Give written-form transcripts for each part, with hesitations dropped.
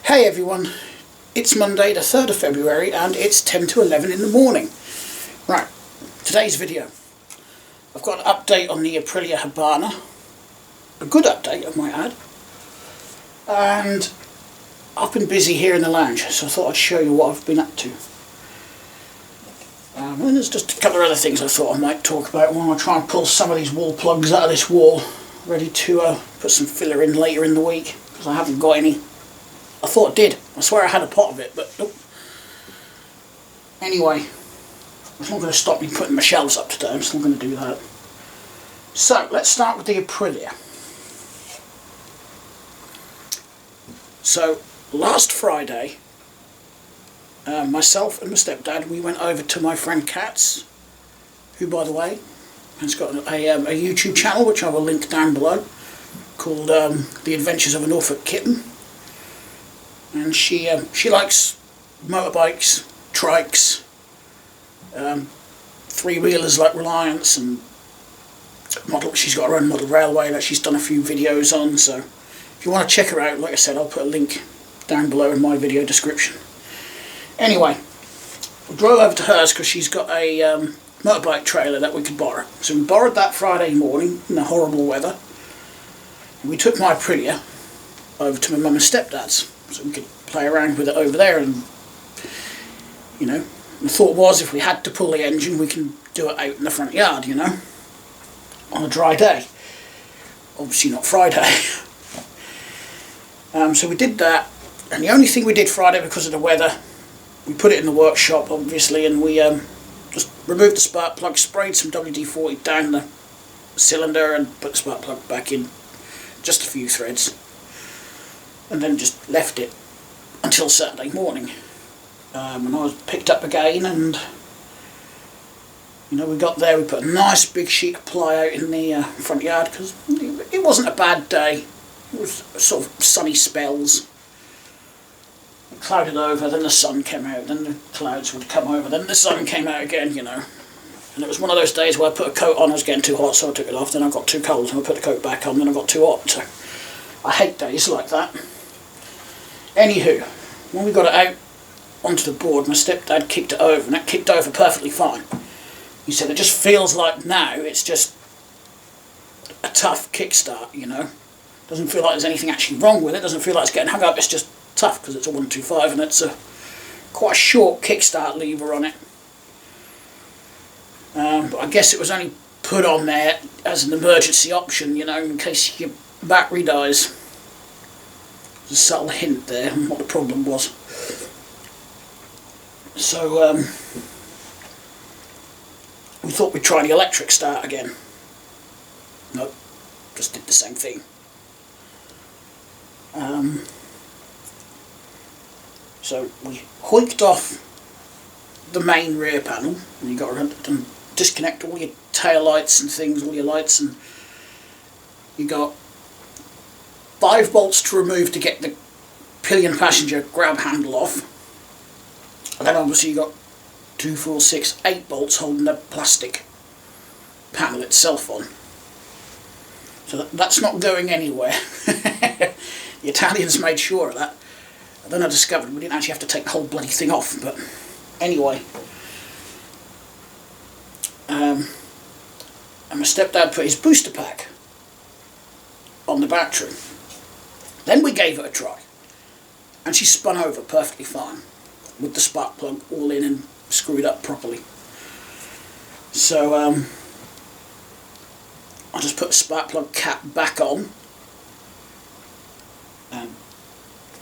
Hey everyone, it's Monday the 3rd of February and it's 10 to 11 in the morning. Right, today's video. I've got an update on the Aprilia Habana. A good update, I might add. And I've been busy here in the lounge, so I thought I'd show you what I've been up to. And there's just a couple of other things I thought I might talk about while I try and pull some of these wall plugs out of this wall, ready to put some filler in later in the week, because I haven't got any. I thought I did. I swear I had a pot of it, but nope. Anyway, it's not going to stop me putting my shelves up today. I'm still going to do that. So, let's start with the Aprilia. So, last Friday, myself and my stepdad, we went over to my friend Kat's, who, by the way, has got a YouTube channel, which I will link down below, called The Adventures of a Norfolk Kitten. And she likes motorbikes, trikes, three-wheelers like Reliance, and she's got her own model railway that she's done a few videos on. So if you want to check her out, like I said, I'll put a link down below in my video description. Anyway, we drove over to hers because she's got a motorbike trailer that we could borrow. So we borrowed that Friday morning in the horrible weather. And we took my Aprilia over to my mum and stepdad's, so we could play around with it over there. And you know, the thought was, if we had to pull the engine, we can do it out in the front yard, you know, on a dry day. Obviously not Friday. So we did that, and the only thing we did Friday because of the weather, we put it in the workshop obviously, and we just removed the spark plug, sprayed some WD-40 down the cylinder and put the spark plug back in, just a few threads, and then just left it until Saturday morning. And I was picked up again, and you know, we got there, we put a nice big sheet of ply out in the front yard, because it wasn't a bad day. It was sort of sunny spells. It clouded over, then the sun came out, then the clouds would come over, then the sun came out again, you know. And it was one of those days where I put a coat on, I was getting too hot, so I took it off, then I got too cold, and I put the coat back on, then I got too hot. So I hate days like that. Anywho, when we got it out onto the board, my stepdad kicked it over, and it kicked over perfectly fine. He said it just feels like now it's just a tough kickstart, you know. Doesn't feel like there's anything actually wrong with it, doesn't feel like it's getting hung up, it's just tough because it's a 125 and it's a quite a short kickstart lever on it. But I guess it was only put on there as an emergency option, you know, in case your battery dies. There's a subtle hint there on what the problem was. So we thought we'd try the electric start again. Nope, just did the same thing. So we hoiked off the main rear panel, and you got to disconnect all your tail lights and things, all your lights, and you got 5 bolts to remove to get the pillion passenger grab handle off, and then obviously you got 2, 4, 6, 8 bolts holding the plastic panel itself on. So that's not going anywhere. The Italians made sure of that. And then I discovered we didn't actually have to take the whole bloody thing off, but anyway. And my stepdad put his booster pack on the battery. Then we gave it a try, and she spun over perfectly fine, with the spark plug all in and screwed up properly. So I just put the spark plug cap back on, and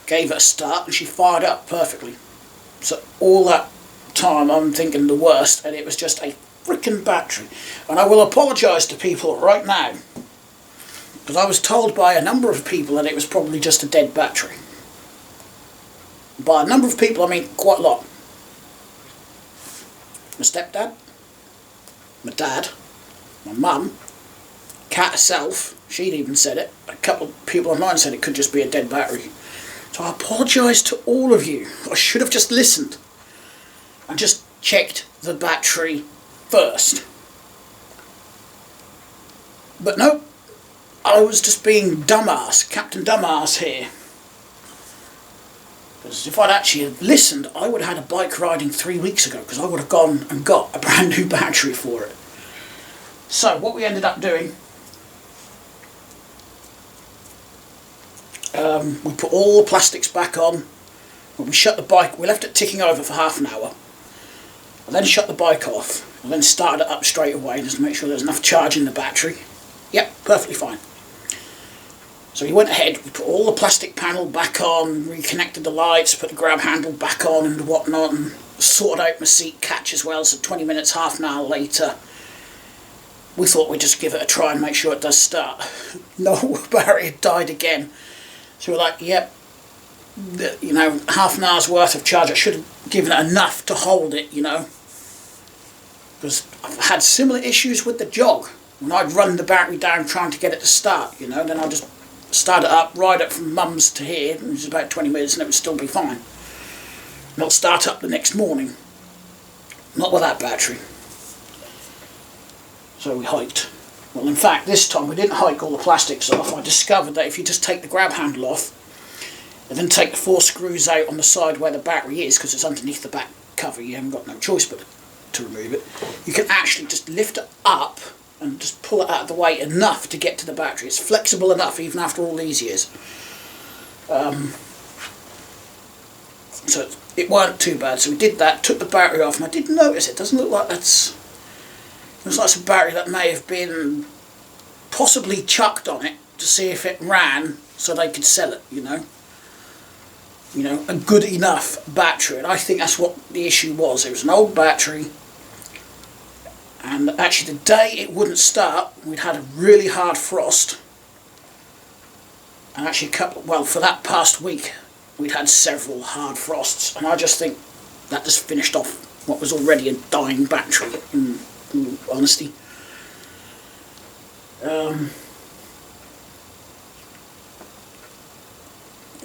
gave it a start, and she fired up perfectly. So all that time I'm thinking the worst, and it was just a freaking battery. And I will apologise to people right now, because I was told by a number of people that it was probably just a dead battery. By a number of people I mean quite a lot. My stepdad, my dad, my mum, Kat herself, she'd even said it. A couple of people online said it could just be a dead battery. So I apologise to all of you. I should have just listened and just checked the battery first. But no, I was just being dumbass, Captain Dumbass here. Because if I'd actually listened, I would have had a bike riding 3 weeks ago, because I would have gone and got a brand new battery for it. So what we ended up doing, we put all the plastics back on. When we shut the bike, we left it ticking over for half an hour. I then shut the bike off. I then started it up straight away just to make sure there's enough charge in the battery. Yep, perfectly fine. So we went ahead, we put all the plastic panel back on, reconnected the lights, put the grab handle back on and whatnot, and sorted out my seat catch as well. So 20 minutes, half an hour later, we thought we'd just give it a try and make sure it does start. No, battery had died again. So we're like, yep, you know, half an hour's worth of charge. I should have given it enough to hold it, you know. Because I've had similar issues with the jog. When I'd run the battery down trying to get it to start, you know, then I'll just start it up, ride it from mum's to here, which is about 20 minutes, and it would still be fine. And it'll start up the next morning. Not with that battery. So we hiked. Well, in fact, this time we didn't hike all the plastics off. I discovered that if you just take the grab handle off, and then take the 4 screws out on the side where the battery is, because it's underneath the back cover, you haven't got no choice but to remove it, you can actually just lift it up and just pull it out of the way enough to get to the battery. It's flexible enough even after all these years. So it weren't too bad. So we did that, took the battery off, and I did notice it doesn't look like that's... It looks like it's a battery that may have been possibly chucked on it to see if it ran so they could sell it, you know. You know, a good enough battery, and I think that's what the issue was. It was an old battery, and actually the day it wouldn't start, we'd had a really hard frost, and actually for that past week, we'd had several hard frosts, and I just think that just finished off what was already a dying battery, in all honesty.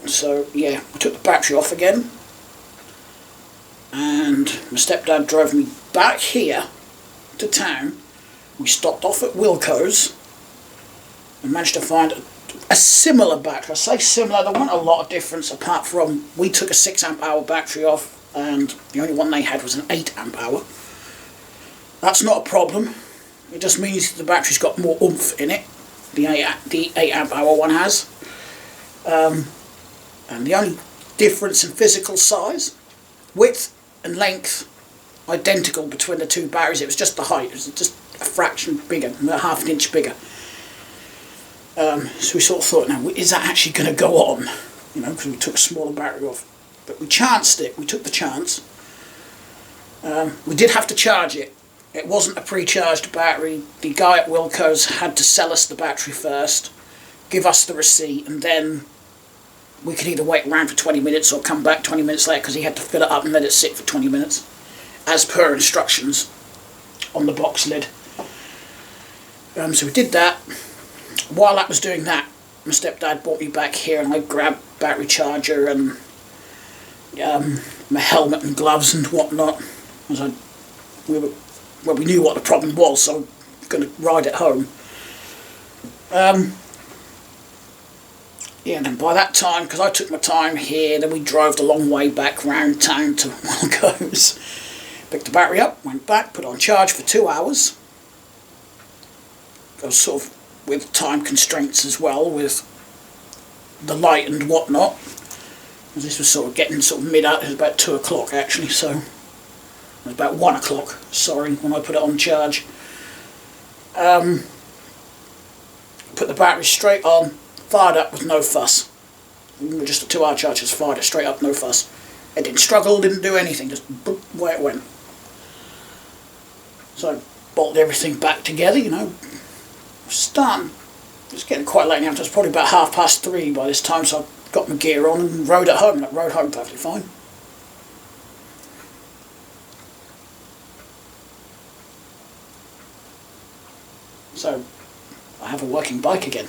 So yeah, we took the battery off again, and my stepdad drove me back here to town. We stopped off at Wilco's and managed to find a similar battery. I say similar, there wasn't a lot of difference apart from we took a 6 amp hour battery off and the only one they had was an 8 amp hour. That's not a problem. It just means the battery's got more oomph in it. The 8 amp hour one has. And the only difference in physical size, width and length, identical between the two batteries. It was just the height. It was just a fraction bigger, half an inch bigger. So we sort of thought, now, is that actually going to go on? You know, because we took a smaller battery off. But we chanced it. We took the chance. We did have to charge it. It wasn't a pre-charged battery. The guy at Wilco's had to sell us the battery first, give us the receipt, and then we could either wait around for 20 minutes or come back 20 minutes later, because he had to fill it up and let it sit for 20 minutes, as per instructions on the box lid. So we did that. While I was doing that, my stepdad brought me back here, and I grabbed battery charger and my helmet and gloves and whatnot. As we knew what the problem was, so we were going to ride it home. Yeah, and then by that time, because I took my time here, then we drove the long way back round town to Wilco's. Picked the battery up, went back, put on charge for 2 hours. I was sort of with time constraints as well, with the light and whatnot. This was sort of getting sort of mid-out, it was about 2 o'clock actually, so it was about 1 o'clock, sorry, when I put it on charge. Put the battery straight on, fired up with no fuss. Just a 2 hour charge, just fired it straight up, no fuss. It didn't struggle, didn't do anything, just boop, away it went. So I bolted everything back together, you know. Starting, it's getting quite late now, it was probably about 3:30 by this time, so I got my gear on and rode it home, and I rode home perfectly fine. So I have a working bike again.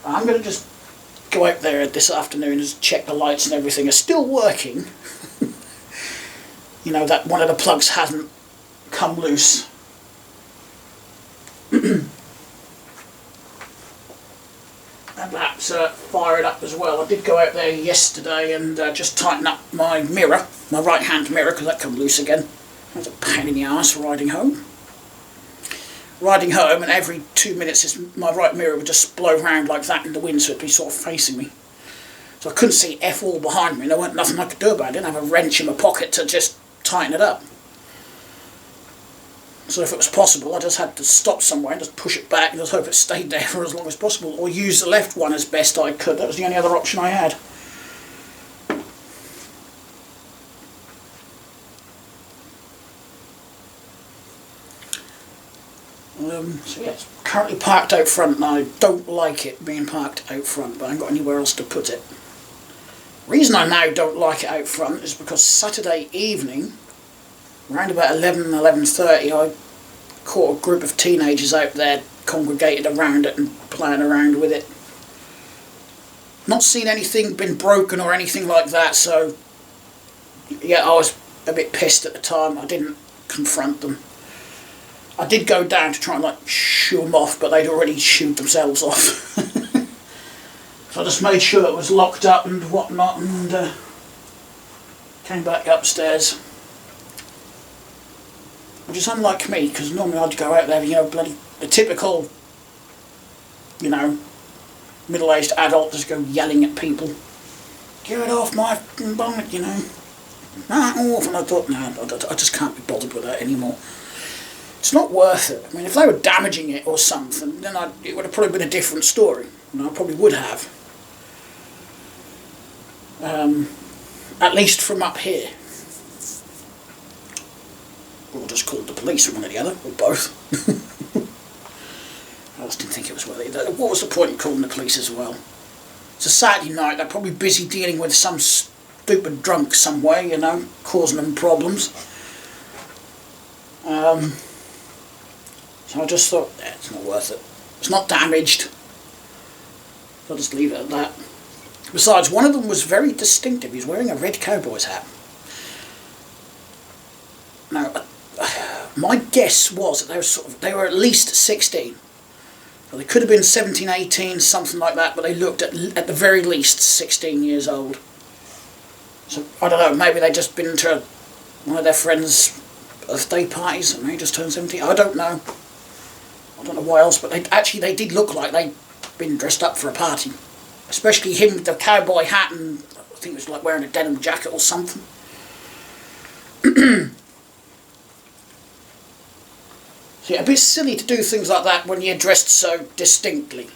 I'm going to just go out there this afternoon and just check the lights and everything are still working. You know, that one of the plugs hasn't come loose. And that fire it up as well. I did go out there yesterday and just tighten up my mirror, my right hand mirror, because that come loose again. That's a pain in the arse riding home. And every 2 minutes my right mirror would just blow around like that in the wind, so it'd be sort of facing me. So I couldn't see F all behind me, and there wasn't nothing I could do about it. I didn't have a wrench in my pocket to just tighten it up. So if it was possible, I just had to stop somewhere and just push it back and just hope it stayed there for as long as possible, or use the left one as best I could. That was the only other option I had. So yeah, it's currently parked out front, and I don't like it being parked out front, but I haven't got anywhere else to put it. The reason I now don't like it out front is because Saturday evening, around about 11:30, I caught a group of teenagers out there congregated around it and playing around with it. Not seen anything been broken or anything like that, so yeah, I was a bit pissed at the time. I didn't confront them. I did go down to try and shoo them off, but they'd already shooed themselves off. So I just made sure it was locked up and whatnot, and came back upstairs. Which is unlike me, because normally I'd go out there, bloody the typical, middle-aged adult just go yelling at people. Get it off my bonnet, That off, and I thought, no, I just can't be bothered with that anymore. It's not worth it. I mean, if they were damaging it or something, then it would have probably been a different story. I probably would have. At least from up here. Or just called the police, one or the other, or both. I just didn't think it was worth it. What was the point in calling the police as well? It's a Saturday night, they're probably busy dealing with some stupid drunk somewhere, causing them problems. So I just thought, it's not worth it. It's not damaged. I'll just leave it at that. Besides, one of them was very distinctive. He was wearing a red cowboy's hat. Now, my guess was that they were at least 16. Well, they could have been 17, 18, something like that, but they looked at the very least 16 years old. So, I don't know, maybe they'd just been to one of their friends' birthday parties and they just turned 17. I don't know. I don't know why else, but they did look like they'd been dressed up for a party. Especially him with the cowboy hat and I think it was wearing a denim jacket or something. So yeah, a bit silly to do things like that when you're dressed so distinctly.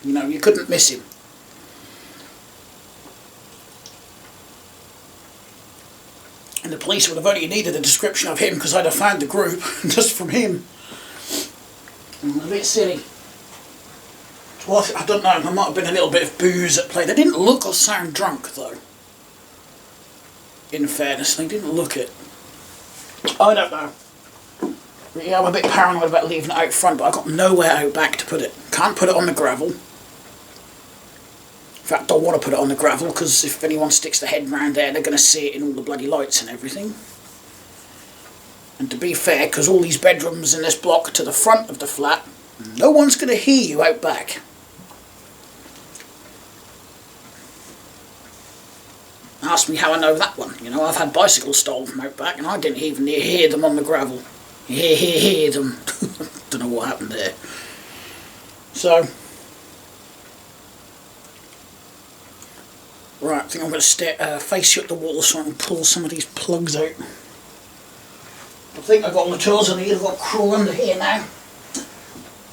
You couldn't miss him. And the police would have only needed a description of him because I'd have found the group just from him. A bit silly. Well, I don't know, there might have been a little bit of booze at play. They didn't look or sound drunk though. In fairness, they didn't look it. I don't know. Yeah, I'm a bit paranoid about leaving it out front, but I've got nowhere out back to put it. Can't put it on the gravel. In fact, I don't want to put it on the gravel, because if anyone sticks their head round there, they're going to see it in all the bloody lights and everything. And to be fair, because all these bedrooms in this block are to the front of the flat, no one's going to hear you out back. Ask me how I know that one. I've had bicycles stolen from out back and I didn't even hear them on the gravel. Hear them. Don't know what happened there. So, right, I think I'm going to face you at the wall so I can pull some of these plugs out. I think I've got all the tools I need. I've got to crawl under here now.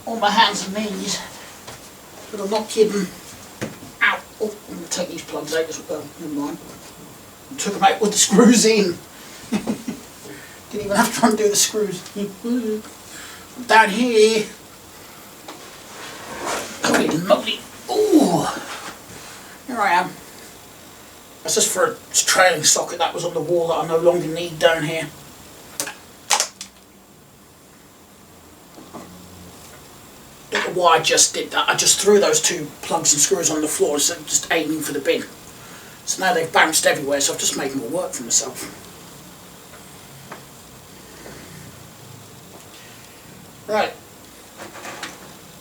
On my hands and knees. But I'm not kidding. Ow! Oh, I'm going to take these plugs out as well. Never mind. I took them out with the screws in. Didn't even have to undo the screws. Down here. Holy moly. Ooh. Here I am. That's just for a trailing socket that was on the wall that I no longer need down here. Don't know why I just did that. I just threw those two plugs and screws on the floor instead of just aiming for the bin. So now they've bounced everywhere, so I've just made more work for myself. Right.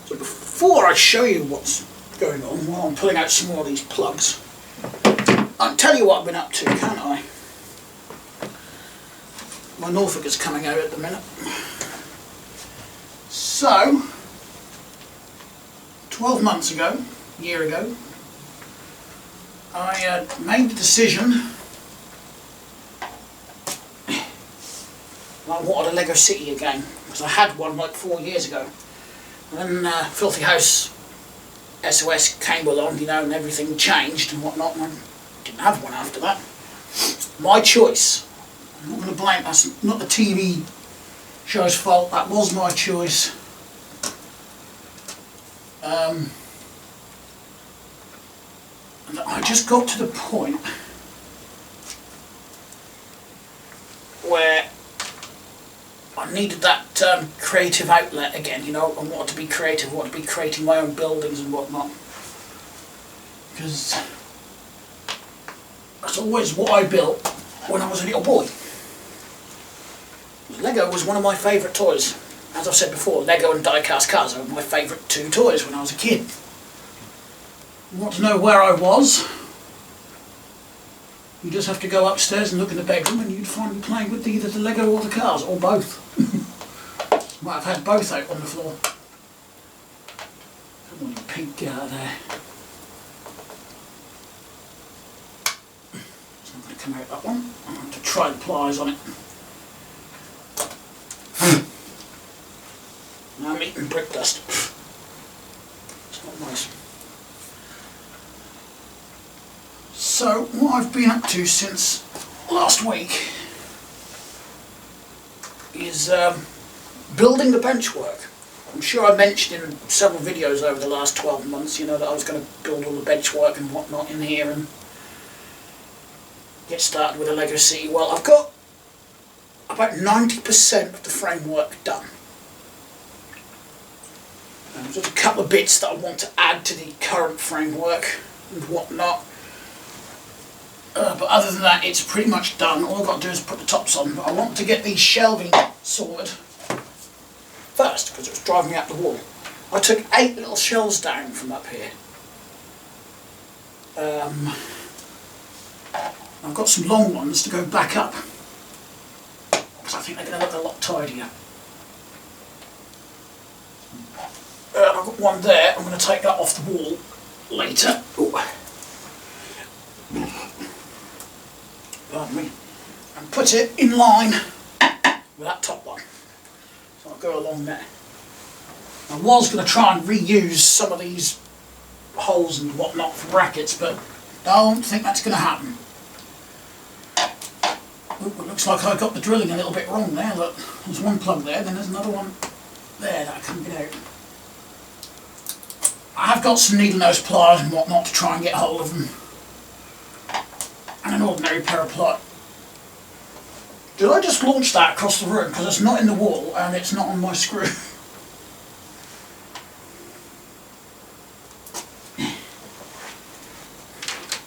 So before I show you what's going on while I'm pulling out some more of these plugs. I can tell you what I've been up to, can't I? My Norfolk is coming out at the minute. So, 12 months ago, a year ago, I made the decision I wanted a Lego City again, because I had one like 4 years ago. And then Filthy House SOS came along, you know, and everything changed and whatnot, and I didn't have one after that. My choice. I'm not going to blame, that's not the TV show's fault, that was my choice. And I just got to the point where I needed that creative outlet again, you know. I wanted to be creative, I wanted to be creating my own buildings and whatnot. Because that's always what I built when I was a little boy. Lego was one of my favourite toys. As I've said before, Lego and die-cast cars are my favourite two toys when I was a kid. You want to know where I was? You just have to go upstairs and look in the bedroom and you'd find me playing with either the Lego or the cars, or both. Might have had both out on the floor. Come on, you pig, get out of there. It's not going to come out that one. I'll have to try the pliers on it. Now I'm eating brick dust. It's not nice. So, what I've been up to since last week is building the benchwork. I'm sure I mentioned in several videos over the last 12 months, you know, that I was going to build all the benchwork and whatnot in here and get started with a Lego City. Well, I've got about 90% of the framework done. There's just a couple of bits that I want to add to the current framework and whatnot. But other than that, it's pretty much done. All I've got to do is put the tops on. But I want to get these shelving sorted first, because it was driving me up the wall. I took 8 little shelves down from up here. I've got some long ones to go back up, because I think they're going to look a lot tidier. I've got one there. I'm going to take that off the wall later. Ooh. Pardon me. And put it in line with that top one. So I'll go along there. I was going to try and reuse some of these holes and whatnot for brackets, but I don't think that's going to happen. Ooh, it looks like I got the drilling a little bit wrong there. Look, there's one plug there, then there's another one there that I couldn't get out. I have got some needle nose pliers and whatnot to try and get hold of them. And an ordinary pair of pliers. Did I just launch that across the room? Because it's not in the wall and it's not on my screw.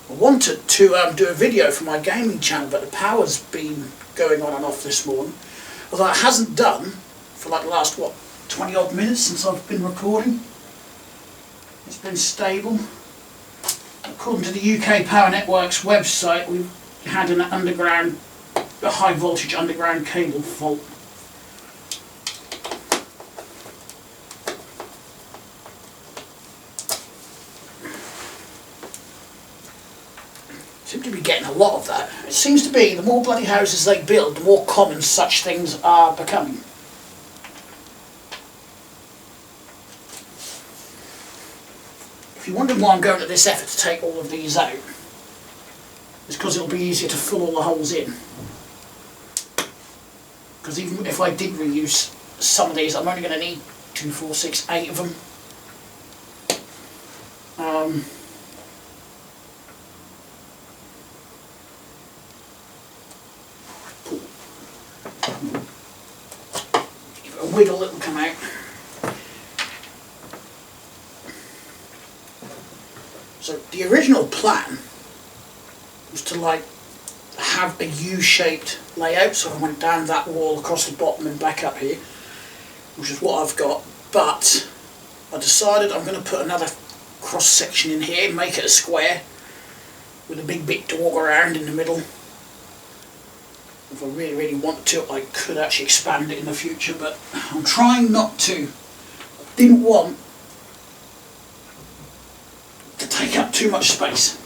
I wanted to do a video for my gaming channel, but the power's been going on and off this morning. Although it hasn't done for like the last, what, 20 odd minutes since I've been recording. It's been stable. According to the UK Power Network's website, we've had a high voltage underground cable fault. Seem to be getting a lot of that. It seems to be the more bloody houses they build, the more common such things are becoming. If you're wondering why I'm going to this effort to take all of these out, it's because it'll be easier to fill all the holes in. Because even if I did reuse some of these, I'm only going to need 2, 4, 6, 8 of them. Give it a wiggle, it'll come out. So the original plan was to like have a U-shaped layout, so I went down that wall across the bottom and back up here, which is what I've got, but I decided I'm going to put another cross section in here, make it a square with a big bit to walk around in the middle. If I really wanted to, I could actually expand it in the future, but I'm trying not to. I didn't want to take up too much space.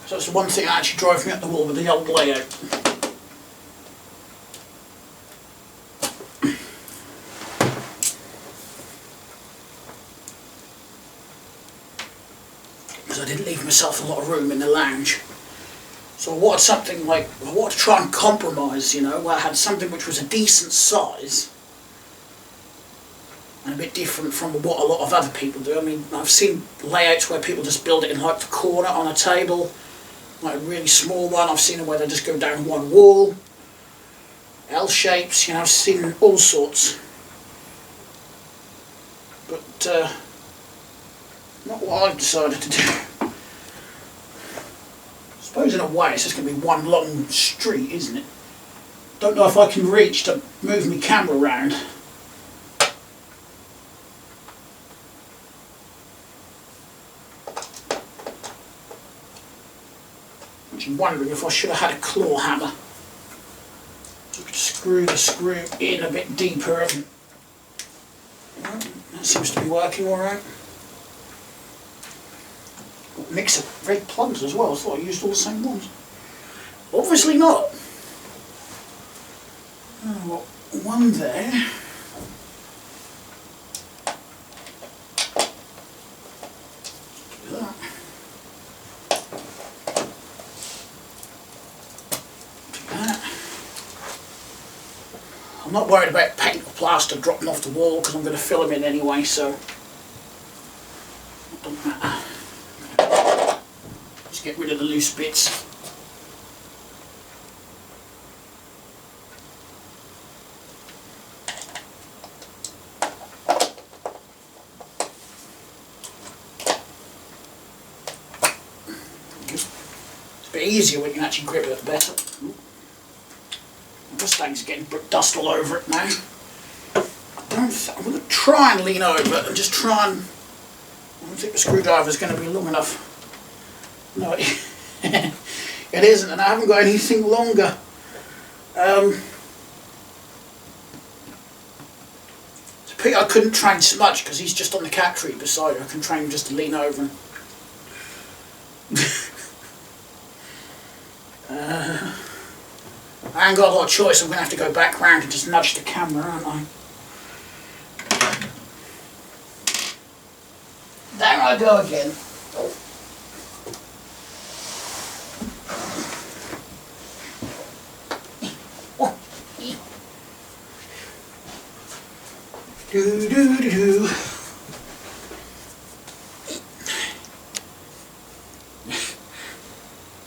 So that's the one thing that actually drove me up the wall with the old layout. Because I didn't leave myself a lot of room in the lounge. So I wanted something like, I wanted to try and compromise, you know, where I had something which was a decent size and a bit different from what a lot of other people do. I mean, I've seen layouts where people just build it in like the corner on a table, like a really small one. I've seen them where they just go down one wall, L shapes, you know, I've seen all sorts. But not what I've decided to do. I suppose in a way it's just going to be one long street, isn't it? Don't know if I can reach to move my camera around. I'm wondering if I should have had a claw hammer. So I could screw the screw in a bit deeper. And, well, that seems to be working alright. Mix of red plugs as well. I thought I used all the same ones. Obviously not. Oh, well, one there. Do that. Do that. I'm not worried about paint or plaster dropping off the wall because I'm going to fill them in anyway, so it doesn't matter. Just get rid of the loose bits. It's a bit easier when you can actually grip it better. This thing's getting brick dust all over it now. I'm going to try and lean over and just try and... I don't think the screwdriver's going to be long enough. No, it isn't, and I haven't got anything longer. It's a pity I couldn't train Smudge because he's just on the cat tree beside her. I can train him just to lean over and... I ain't got a lot of choice. I'm going to have to go back round and just nudge the camera, aren't I? There I go again. Do do do do.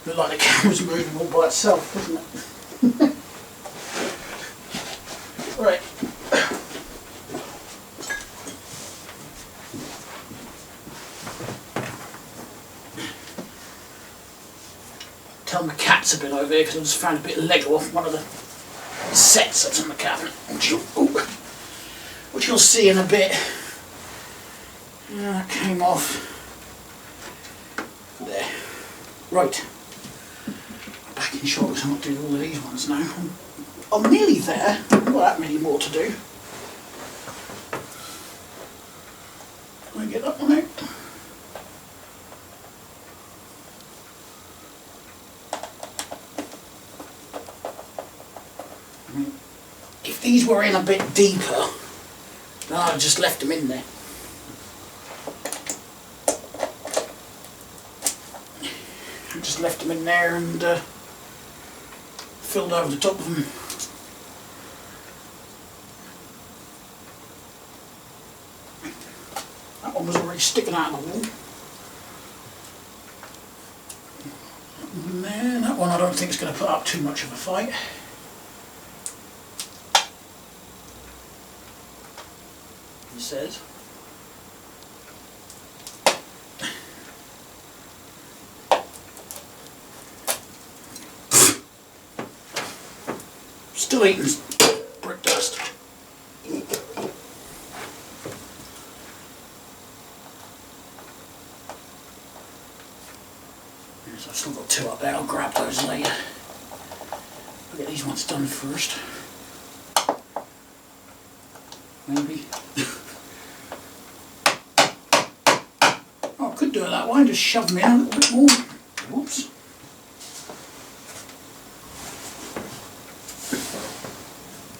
Looks like the camera's moving all by itself, doesn't it? Right. Tell my cat's a bit over here because I just found a bit of Lego off one of the sets that's on the cabinet, which you'll see in a bit. That came off there. Right. Back in shot because I'm not doing all of these ones now. I'm nearly there. Not that many more to do. Can I get that one out? I mean, if these were in a bit deeper, then I'd just left them in there. I just left them in there and filled over the top of them. That one was already sticking out of the wall. And then that one I don't think is going to put up too much of a fight. He says. Still eating brick dust. there, I'll grab those later. I'll get these ones done first. Maybe. Oh, I could do it that way, just shove them in a little bit more. Whoops.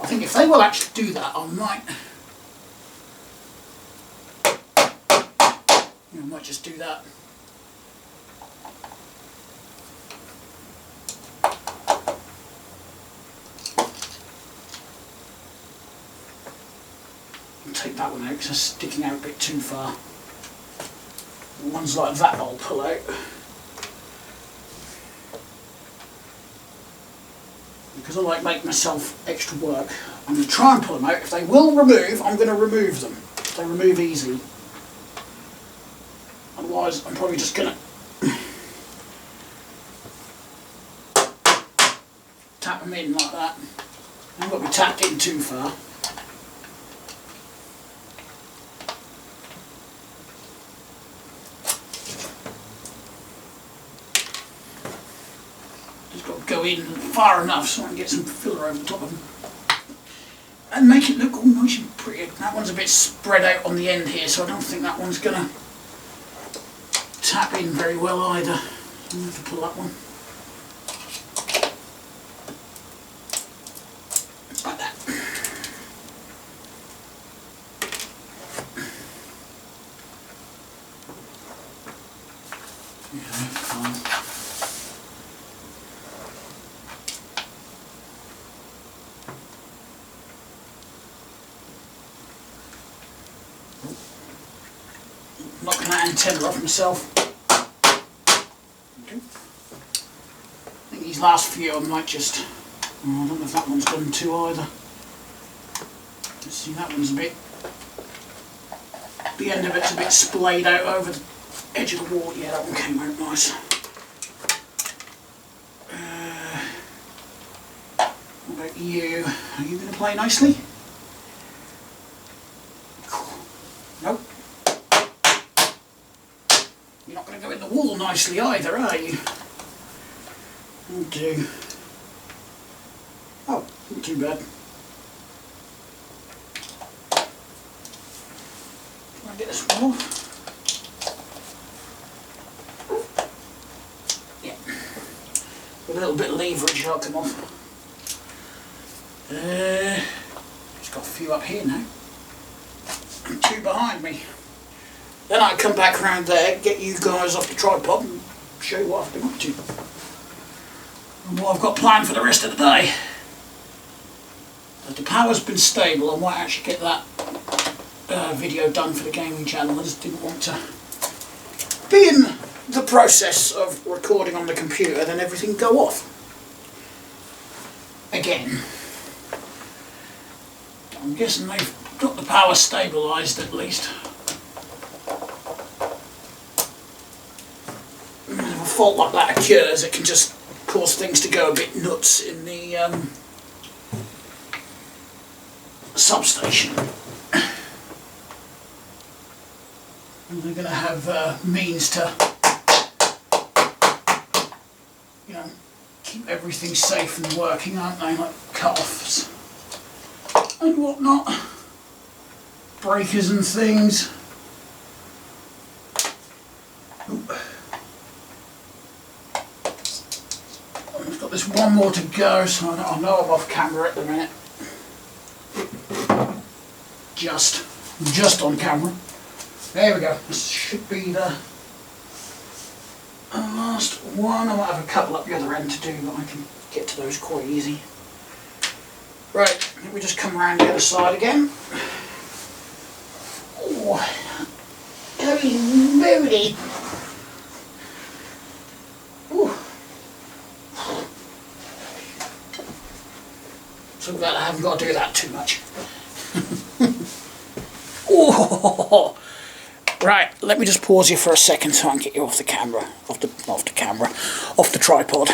I think if they will actually do that, I might just do that. I'll take that one out because it's sticking out a bit too far. Ones like that I'll pull out. Because I like making myself extra work. I'm going to try and pull them out. If they will remove, I'm going to remove them. If they remove easily. Otherwise, I'm probably just going to tap them in like that. I haven't got to be tapped in too far. Just got to go in far enough so I can get some filler over the top of them. And make it look all nice and pretty. That one's a bit spread out on the end here, so I don't think that one's going to tap in very well either. So I'm going to have to pull that one. Like that. Yeah, fine. Knocking that antenna off myself. Okay. I think these last few I might just... I don't know if that one's done too either. Let's see, that one's a bit... The end of it's a bit splayed out over the edge of the wall. Yeah, that one came out nice. What about you? Are you going to play nicely? Cool. Nope. You're not going to go in the wall nicely either, are you? I'll do. Oh, not too bad. Try and get this one off. Yeah. With a little bit of leverage, I'll come off. Just got a few up here now. And two behind me. Then I come back around there, get you guys off the tripod and show you what I've been up to. And what I've got planned for the rest of the day. As the power's been stable, I might actually get that video done for the gaming channel. I just didn't want to be in the process of recording on the computer, then everything go off. Again. I'm guessing they've got the power stabilised at least. If a fault like that occurs, it can just cause things to go a bit nuts in the substation. And they're going to have means to, you know, keep everything safe and working, aren't they? Like cut-offs and whatnot, breakers and things. Ooh. I've got this one more to go, so I know I'm off camera at the minute. Just on camera. There we go. This should be the last one. I might have a couple up the other end to do, but I can get to those quite easy. Right, let me just come around the other side again. Oh, very moody. So glad I haven't got to do that too much. Oh, right, let me just pause you for a second so I can get you off the camera, off the tripod.